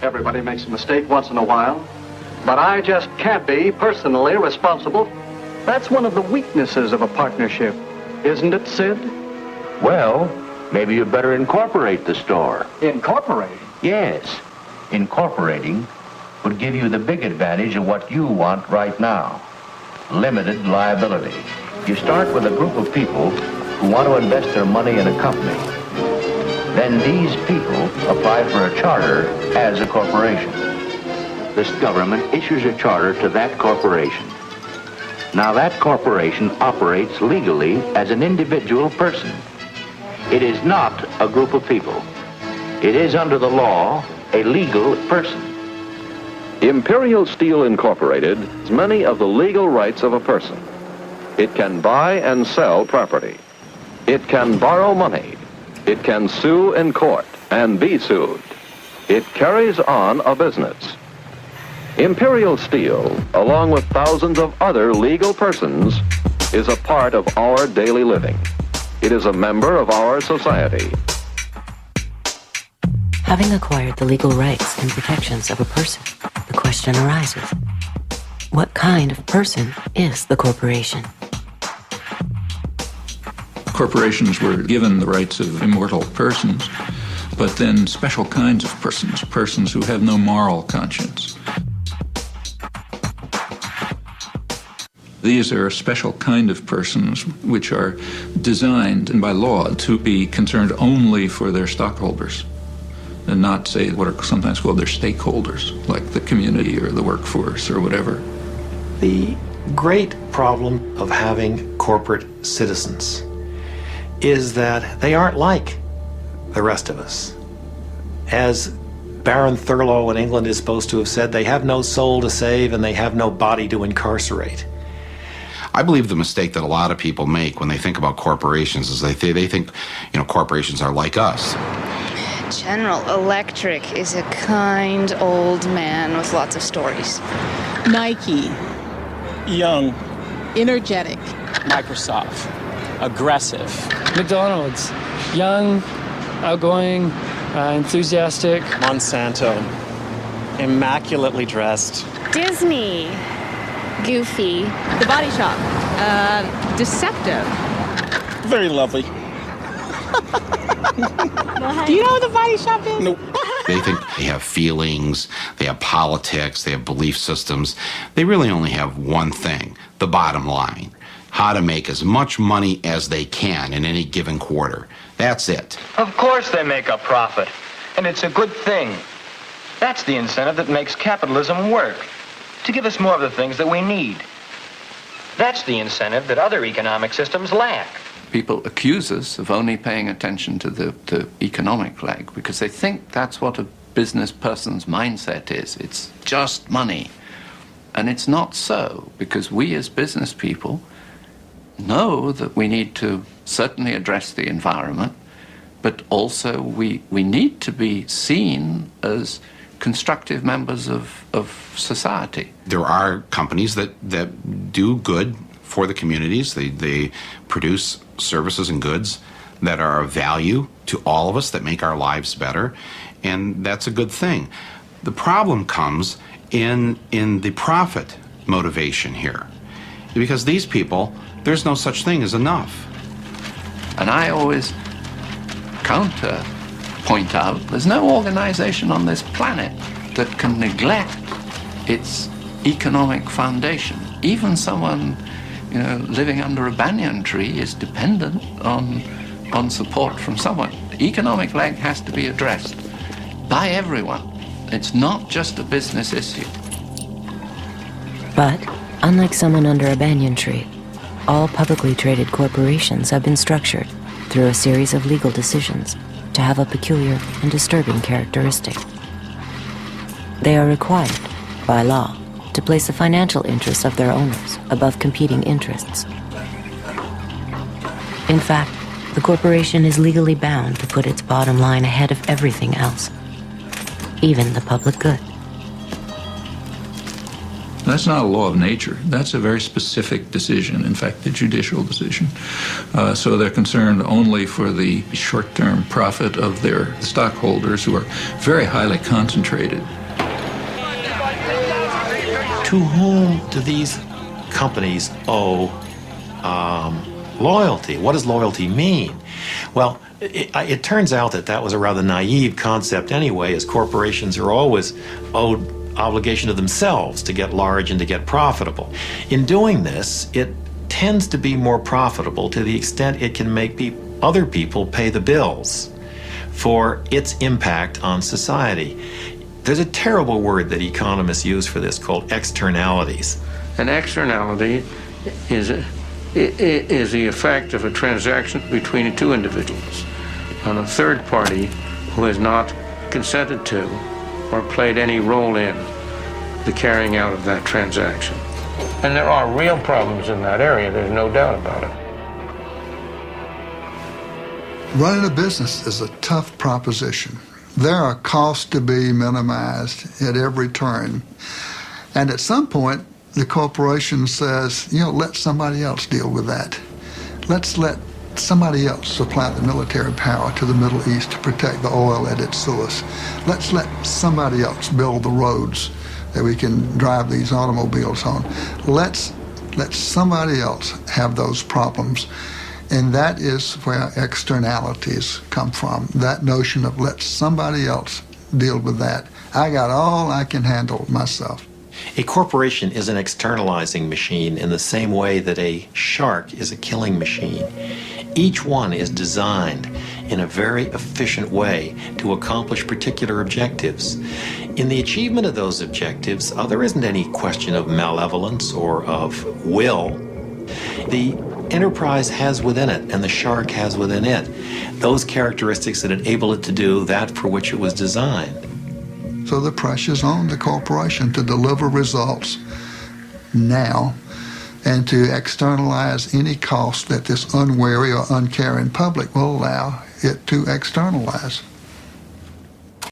Everybody makes a mistake once in a while. But I just can't be personally responsible. That's one of the weaknesses of a partnership, isn't it, Sid? Well, maybe you better incorporate the store. Incorporate? Yes. Incorporating would give you the big advantage of what you want right now. Limited liability. You start with a group of people who want to invest their money in a company. Then these people apply for a charter as a corporation. This government issues a charter to that corporation. Now that corporation operates legally as an individual person. It is not a group of people. It is under the law a legal person. Imperial Steel Incorporated has many of the legal rights of a person. It can buy and sell property. It can borrow money. It can sue in court and be sued. It carries on a business. Imperial Steel, along with thousands of other legal persons, is a part of our daily living. It is a member of our society. Having acquired the legal rights and protections of a person, the question arises, what kind of person is the corporation? Corporations were given the rights of immortal persons, but then special kinds of persons, persons who have no moral conscience. These are a special kind of persons which are designed by law to be concerned only for their stockholders and not, say, what are sometimes called their stakeholders, like the community or the workforce or whatever. The great problem of having corporate citizens is that they aren't like the rest of us. As Baron Thurlow in England is supposed to have said, they have no soul to save and they have no body to incarcerate. I believe the mistake that a lot of people make when they think about corporations is they think, corporations are like us. General Electric is a kind old man with lots of stories. Nike. Young. Energetic. Microsoft. Aggressive. McDonald's. Young, outgoing, enthusiastic. Monsanto. Immaculately dressed. Disney. Goofy. The Body Shop. Deceptive. Very lovely. Do you know what the Body Shop is? Nope. They think they have feelings, they have politics, they have belief systems. They really only have one thing, the bottom line. How to make as much money as they can in any given quarter. That's it. Of course they make a profit, and it's a good thing. That's the incentive that makes capitalism work, to give us more of the things that we need. That's the incentive that other economic systems lack. People accuse us of only paying attention to the economic leg because they think that's what a business person's mindset is. It's just money. And it's not so, because we as business people know that we need to certainly address the environment, but also we need to be seen as constructive members of society. There are companies that do good for the communities. They produce services and goods that are of value to all of us, that make our lives better, and that's a good thing. The problem comes in the profit motivation here, because these people, there's no such thing as enough. And I always point out there's no organization on this planet that can neglect its economic foundation. Even someone living under a banyan tree is dependent on support from someone. The economic leg has to be addressed by everyone. It's not just a business issue. But, unlike someone under a banyan tree, all publicly traded corporations have been structured through a series of legal decisions to have a peculiar and disturbing characteristic. They are required, by law, to place the financial interests of their owners above competing interests. In fact, the corporation is legally bound to put its bottom line ahead of everything else, even the public good. That's not a law of nature. That's a very specific decision, in fact, the judicial decision. So they're concerned only for the short-term profit of their stockholders, who are very highly concentrated. To whom do these companies owe loyalty? What does loyalty mean? Well, it turns out that was a rather naive concept anyway, as corporations are always owed obligation to themselves to get large and to get profitable. In doing this, it tends to be more profitable to the extent it can make other people pay the bills for its impact on society. There's a terrible word that economists use for this called externalities. An externality is the effect of a transaction between two individuals on a third party who has not consented to or played any role in the carrying out of that transaction. And there are real problems in that area, there's no doubt about it. Running a business is a tough proposition. There are costs to be minimized at every turn. And at some point, the corporation says, let somebody else deal with that. Let's let somebody else supply the military power to the Middle East to protect the oil at its source. Let's let somebody else build the roads that we can drive these automobiles on. Let's let somebody else have those problems. And that is where externalities come from, that notion of let somebody else deal with that. I got all I can handle myself. A corporation is an externalizing machine in the same way that a shark is a killing machine. Each one is designed in a very efficient way to accomplish particular objectives. In the achievement of those objectives, there isn't any question of malevolence or of will. The enterprise has within it, and the shark has within it, those characteristics that enable it to do that for which it was designed. So the pressure's on the corporation to deliver results now and to externalize any cost that this unwary or uncaring public will allow it to externalize.